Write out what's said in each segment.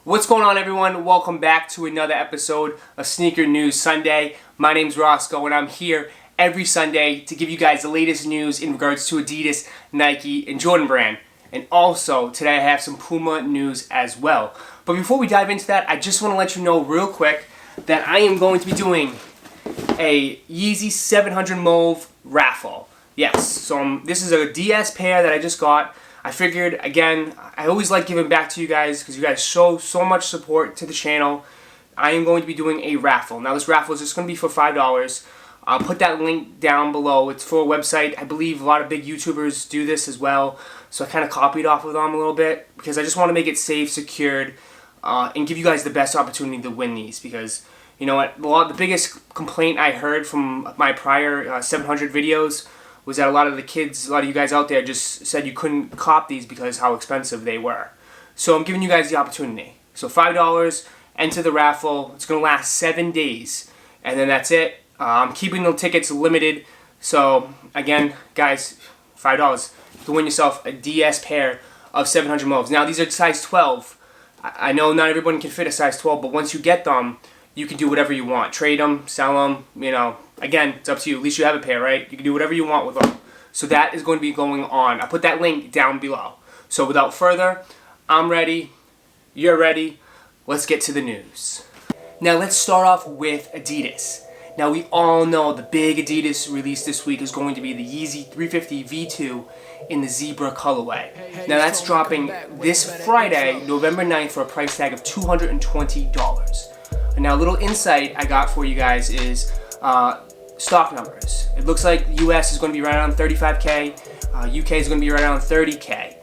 What's going on, everyone? Welcome back to another episode of Sneaker News Sunday. My name's Roscoe and I'm here every Sunday to give you guys the latest news in regards to Adidas, Nike, and Jordan Brand. And also, today I have some Puma news as well. But before we dive into that, I just want to let you know real quick that I am going to be doing a Yeezy 700 Mauve raffle. Yes, so this is a DS pair that I just got. I figured, again, I always like giving back to you guys because you guys show so much support to the channel. I am going to be doing a raffle. Now, this raffle is just going to be for $5. I'll put that link down below. It's for a website. I believe a lot of big YouTubers do this as well. So I kind of copied off of them a little bit because I just want to make it safe, secured, and give you guys the best opportunity to win these. Because, you know what, the biggest complaint I heard from my prior 700 videos was that a lot of the kids, a lot of you guys out there just said you couldn't cop these because how expensive they were. So I'm giving you guys the opportunity. So $5, enter the raffle. It's going to last 7 days. And then that's it. I'm keeping the tickets limited. So again, guys, $5 to win yourself a DS pair of 700 Mauves. Now these are size 12. I know not everyone can fit a size 12, but once you get them, you can do whatever you want. Trade them, sell them, you know. Again, it's up to you. At least you have a pair, right? You can do whatever you want with them. So that is going to be going on. I'll put that link down below. So without further, I'm ready. You're ready. Let's get to the news. Now let's start off with Adidas. Now we all know the big Adidas release this week is going to be the Yeezy 350 V2 in the zebra colorway. Now that's dropping this Friday, November 9th for a price tag of $220. And now a little insight I got for you guys is stock numbers. It looks like the US is going to be right around 35K, UK is going to be right around 30K.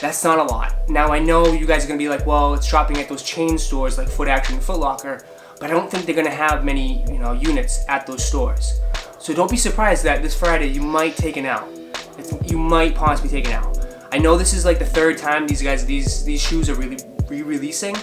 That's not a lot. Now I know you guys are going to be like, well, it's dropping at those chain stores like Foot Action and Foot Locker, but I don't think they're going to have many, units at those stores. So don't be surprised that this Friday you might take an L. You might possibly take an L. I know this is like the third time these shoes are really re-releasing,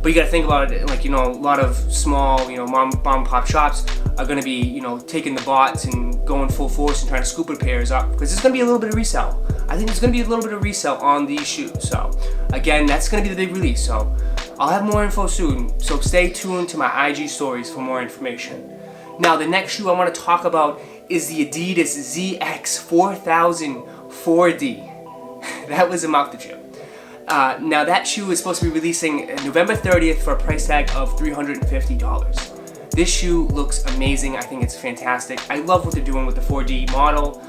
but you got to think about it, like, a lot of small, mom and pop shops are going to be, taking the bots and going full force and trying to scoop the pairs up because there's going to be a little bit of resell. I think there's going to be a little bit of resell on these shoes. So, again, that's going to be the big release. So, I'll have more info soon. So, stay tuned to my IG stories for more information. Now, the next shoe I want to talk about is the Adidas ZX 4000 4D. That was a mouth to chew. Now that shoe is supposed to be releasing November 30th for a price tag of $350. This shoe looks amazing. I think it's fantastic. I love what they're doing with the 4D model.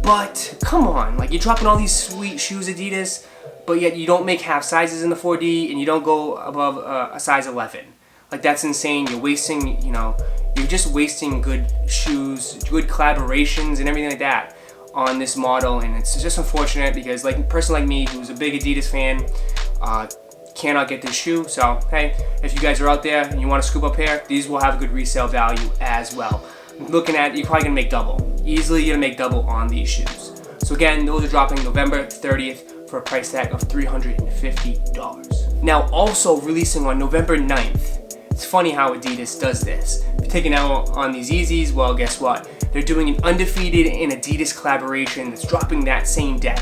But come on, like, you're dropping all these sweet shoes, Adidas, but yet you don't make half sizes in the 4D and you don't go above a size 11. Like, that's insane. You're wasting, you're just wasting good shoes, good collaborations and everything like that on this model, and it's just unfortunate because, like, a person like me who's a big Adidas fan cannot get this shoe. So hey, if you guys are out there and you want to scoop up a pair, these will have a good resale value as well. Looking at, you're probably gonna make double. Easily you're gonna make double on these shoes. So again, those are dropping November 30th for a price tag of $350. Now also releasing on November 9th. It's funny how Adidas does this. If you're taking out on these Yeezys, well, guess what? They're doing an Undefeated and Adidas collaboration that's dropping that same day.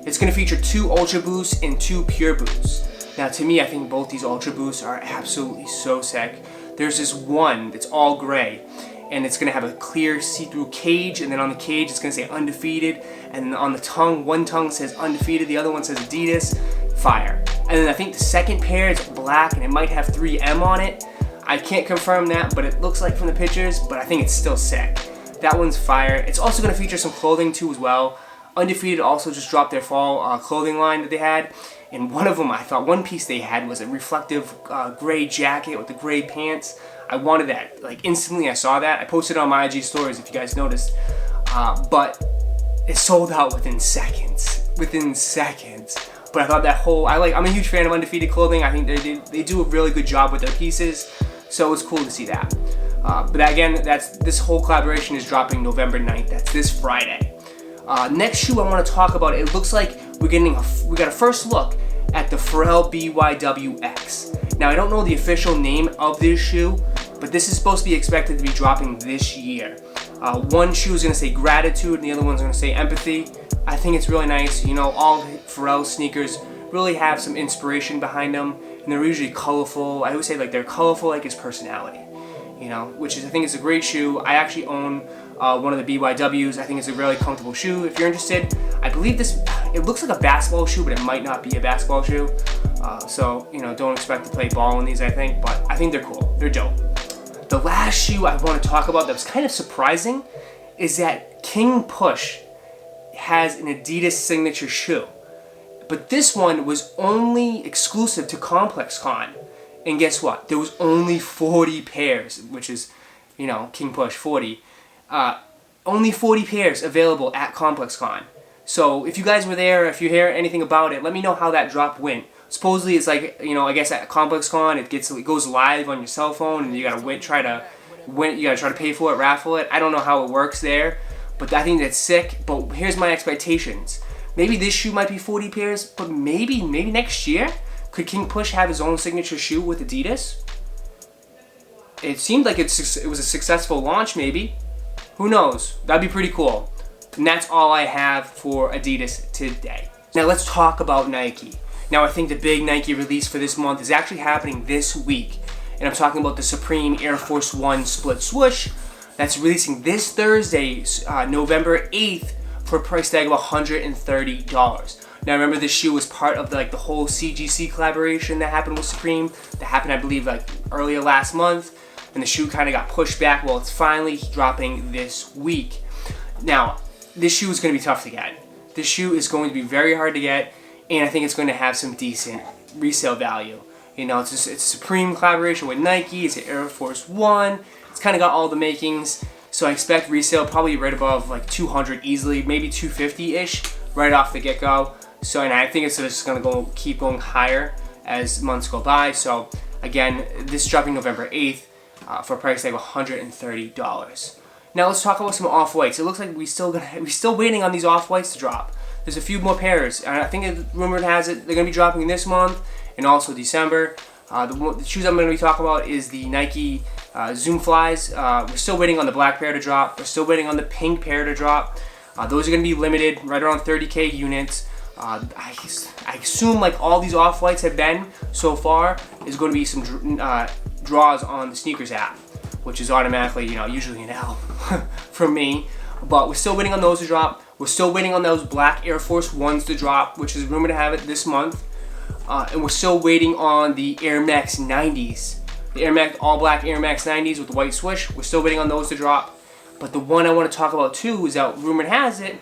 It's going to feature 2 Ultra Boosts and 2 Pure Boosts. Now, to me, I think both these Ultra Boosts are absolutely so sick. There's this one that's all gray, and it's going to have a clear see-through cage, and then on the cage it's going to say Undefeated, and on the tongue, one tongue says Undefeated, the other one says Adidas. Fire. And then I think the second pair is black, and it might have 3M on it. I can't confirm that, but it looks like from the pictures, but I think it's still sick. That one's fire. It's also going to feature some clothing too as well. Undefeated also just dropped their fall clothing line that they had, and one of them, I thought one piece they had was a reflective gray jacket with the gray pants. I wanted that. Like, instantly I saw that. I posted it on my IG stories if you guys noticed, but it sold out within seconds. But I thought that I'm a huge fan of Undefeated clothing. I think they do a really good job with their pieces, so it's cool to see that. But again, this whole collaboration is dropping November 9th. That's this Friday. Next shoe I want to talk about, it looks like we got a first look at the Pharrell BYWX. Now, I don't know the official name of this shoe, but this is supposed to be expected to be dropping this year. One shoe is going to say Gratitude and the other one's going to say Empathy. I think it's really nice. All Pharrell sneakers really have some inspiration behind them, and they're usually colorful. I always say like they're colorful like his personality, you know, which is, I think it's a great shoe. I actually own one of the BYWs. I think it's a really comfortable shoe. If you're interested, I believe this, it looks like a basketball shoe, but it might not be a basketball shoe. So, you know, don't expect to play ball in these, I think, but I think they're cool. They're dope. The last shoe I want to talk about that was kind of surprising is that King Push has an Adidas signature shoe. But this one was only exclusive to Complex Con. And guess what? There was only 40 pairs, which is, you know, King Push 40. Only 40 pairs available at Complex Con. So if you guys were there, if you hear anything about it, let me know how that drop went. Supposedly it's like, you know, I guess at Complex Con it goes live on your cell phone and you gotta try to pay for it, raffle it. I don't know how it works there, but I think that's sick. But here's my expectations. Maybe this shoe might be 40 pairs, but maybe next year, could King Push have his own signature shoe with Adidas? It seemed like it was a successful launch, maybe. Who knows? That'd be pretty cool. And that's all I have for Adidas today. Now let's talk about Nike. Now I think the big Nike release for this month is actually happening this week. And I'm talking about the Supreme Air Force One Split Swoosh that's releasing this Thursday, November 8th, for a price tag of $130. Now remember, this shoe was part of the whole CGC collaboration that happened with Supreme. That happened, I believe, like earlier last month. And the shoe kind of got pushed back. Well, it's finally dropping this week. Now, this shoe is going to be tough to get. This shoe is going to be very hard to get. And I think it's going to have some decent resale value. You know, it's a Supreme collaboration with Nike. It's an Air Force One. It's kind of got all the makings. So I expect resale probably right above like 200 easily, maybe 250-ish right off the get-go. So, and I think it's just going to keep going higher as months go by. So again, this is dropping November 8th for a price tag of $130. Now let's talk about some off-whites. It looks like we're still waiting on these off-whites to drop. There's a few more pairs, and I think rumored has it they're going to be dropping this month and also December. The shoes I'm going to be talking about is the Nike Zoom Flies. We're still waiting on the black pair to drop. We're still waiting on the pink pair to drop. Those are going to be limited, right around 30K units. I assume like all these off-whites have been so far, is going to be some draws on the sneakers app, which is automatically, you know, usually an L from me. But we're still waiting on those to drop. We're still waiting on those black Air Force Ones to drop, which is rumored to have it this month. And we're still waiting on the Air Max 90s. The all black Air Max 90s with the white swoosh. We're still waiting on those to drop. But the one I want to talk about too is that rumored has it,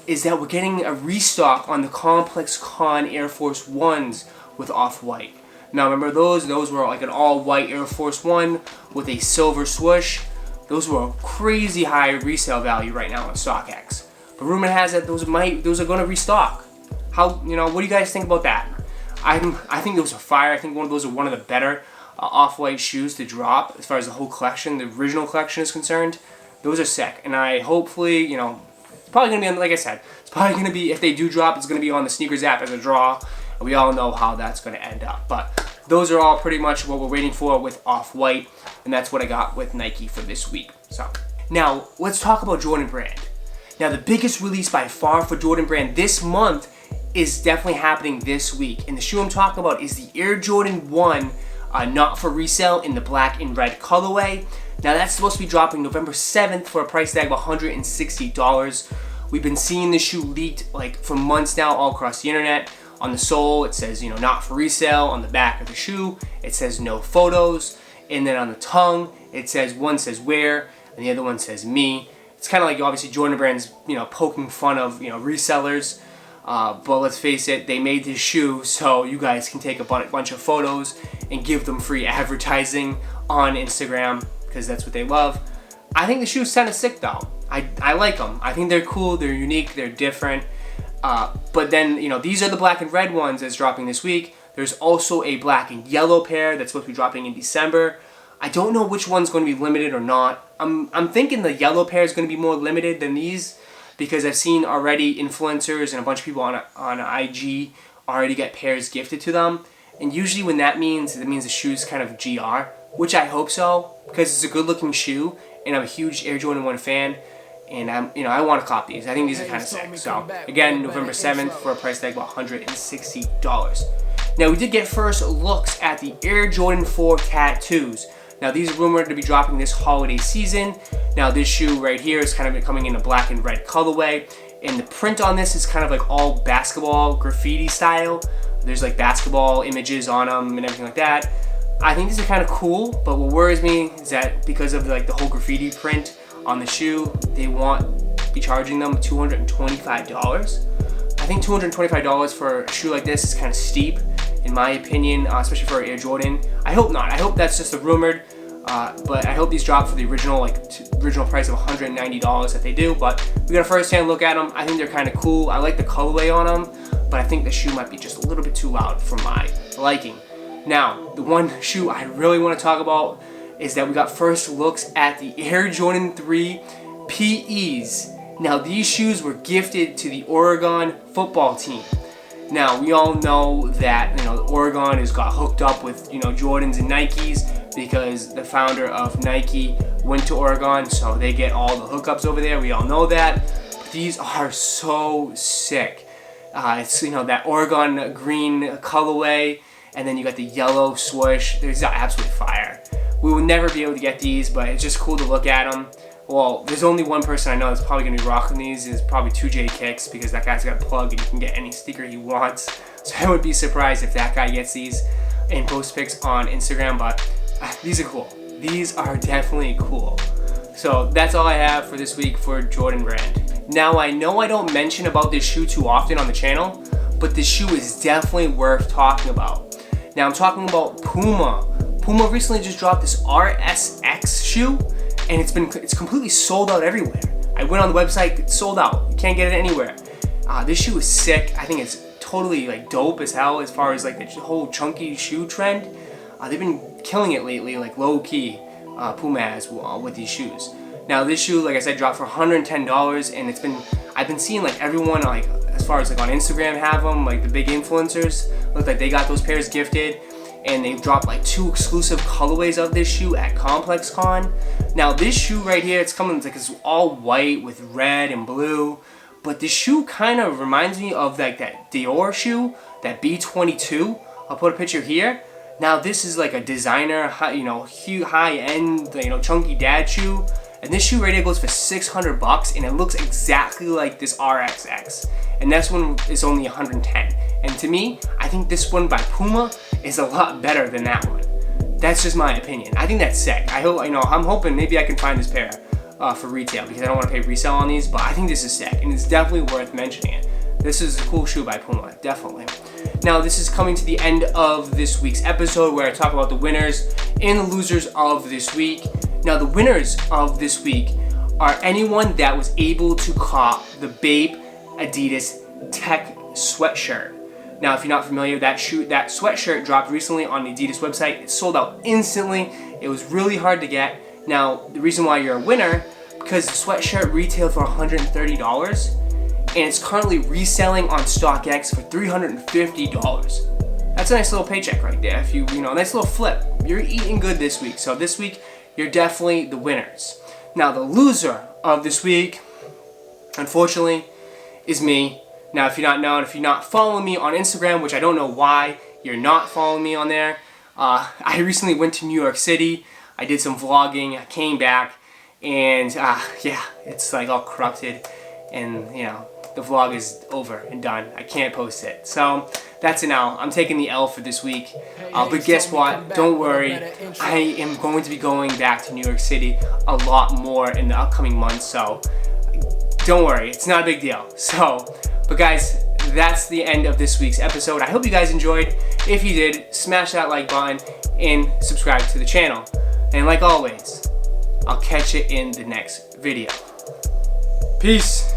is that we're getting a restock on the Complex Con Air Force Ones with off-white. Now remember, those were like an all-white Air Force One with a silver swoosh. Those were a crazy high resale value right now on StockX. But rumor has it those are going to restock. How, you know, what do you guys think about that? I think those are fire. I think those are one of the better off-white shoes to drop as far as the whole collection, the original collection is concerned. Those are sick, and I hopefully, you know, it's probably going to be on, like I said, it's probably going to be, if they do drop, it's going to be on the sneakers app as a draw. And we all know how that's going to end up. But those are all pretty much what we're waiting for with off-white, and that's what I got with Nike for this week. So now let's talk about Jordan Brand. Now the biggest release by far for Jordan Brand this month is definitely happening this week. And the shoe I'm talking about is the Air Jordan 1 not for resale in the black and red colorway. Now that's supposed to be dropping November 7th for a price tag of $160. We've been seeing this shoe leaked like for months now all across the internet. On the sole, it says, you know, not for resale. On the back of the shoe, it says no photos. And then on the tongue, it says, one says wear, and the other one says me. It's kind of like, obviously, Jordan Brand's, you know, poking fun of, you know, resellers. But let's face it, they made this shoe so you guys can take a bunch of photos and give them free advertising on Instagram, because that's what they love. I think the shoe's kind of sick, though. I like them. I think they're cool, they're unique, they're different. But then, you know, these are the black and red ones that's dropping this week. There's also a black and yellow pair that's supposed to be dropping in December. I don't know which one's going to be limited or not. I'm thinking the yellow pair is going to be more limited than these, because I've seen already influencers and a bunch of people on IG already get pairs gifted to them. And usually when that means the shoe's kind of GR, which I hope so, because it's a good looking shoe and I'm a huge Air Jordan 1 fan. And I want to cop these. I think these are kind of sick. So again, November 7th for a price tag of $160. Now we did get first looks at the Air Jordan 4 tattoos. Now these are rumored to be dropping this holiday season. Now this shoe right here is kind of coming in a black and red colorway, and the print on this is kind of like all basketball graffiti style. There's like basketball images on them and everything like that. I think this is kind of cool, but what worries me is that because of like the whole graffiti print on the shoe, they want to be charging them $225. I think $225 for a shoe like this is kind of steep, in my opinion, especially for Air Jordan. I hope not. I hope that's just a rumored, but I hope these drop for the original price of $190 that they do. But we got a first-hand look at them. I think they're kind of cool. I like the colorway on them, but I think the shoe might be just a little bit too loud for my liking. Now, the one shoe I really want to talk about is that we got first looks at the Air Jordan 3 PEs. Now, these shoes were gifted to the Oregon football team. Now, we all know that, Oregon has got hooked up with, Jordans and Nikes because the founder of Nike went to Oregon, so they get all the hookups over there. We all know that. But these are so sick. It's, that Oregon green colorway, and then you got the yellow swoosh. These are absolutely fire. We will never be able to get these, but it's just cool to look at them. Well, there's only one person I know that's probably going to be rocking these. Is probably 2J Kicks, because that guy's got a plug and he can get any sneaker he wants. So I would be surprised if that guy gets these and post pics on Instagram, but these are cool. These are definitely cool. So that's all I have for this week for Jordan Brand. Now, I know I don't mention about this shoe too often on the channel, but this shoe is definitely worth talking about. Now, I'm talking about Puma. Puma recently just dropped this RSX shoe, and it's completely sold out everywhere. I went on the website, it's sold out. You can't get it anywhere. This shoe is sick. I think it's totally like dope as hell as far as like the whole chunky shoe trend. They've been killing it lately, like low key. Puma has with these shoes. Now this shoe, like I said, dropped for $110, and I've been seeing like everyone like as far as like on Instagram have them, like the big influencers look like they got those pairs gifted. And they've dropped like 2 exclusive colorways of this shoe at Complex Con. Now this shoe right here, it's all white with red and blue, but this shoe kind of reminds me of like that Dior shoe, that B22. I'll put a picture here. Now this is like a designer, high-end, chunky dad shoe, and this shoe right here goes for $600, and it looks exactly like this RXX, and this one is only $110. And to me, I think this one by Puma is a lot better than that one. That's just my opinion. I think that's sick. I'm hoping maybe I can find this pair for retail, because I don't want to pay resale on these, but I think this is sick, and it's definitely worth mentioning it. This is a cool shoe by Puma, definitely. Now, this is coming to the end of this week's episode where I talk about the winners and the losers of this week. Now, the winners of this week are anyone that was able to cop the Bape Adidas Tech sweatshirt. Now, if you're not familiar, that sweatshirt dropped recently on the Adidas website. It sold out instantly. It was really hard to get. Now, the reason why you're a winner, because the sweatshirt retailed for $130, and it's currently reselling on StockX for $350. That's a nice little paycheck right there. If a nice little flip. You're eating good this week. So this week, you're definitely the winners. Now, the loser of this week, unfortunately, is me. Now, if you're not following me on Instagram, which I don't know why you're not following me on there, I recently went to New York City. I did some vlogging. I came back, and it's like all corrupted, and the vlog is over and done. I can't post it. So that's an L. I'm taking the L for this week. But guess what? Don't worry. I am going to be going back to New York City a lot more in the upcoming months. So don't worry. It's not a big deal. But guys, that's the end of this week's episode. I hope you guys enjoyed. If you did, smash that like button and subscribe to the channel. And like always, I'll catch you in the next video. Peace.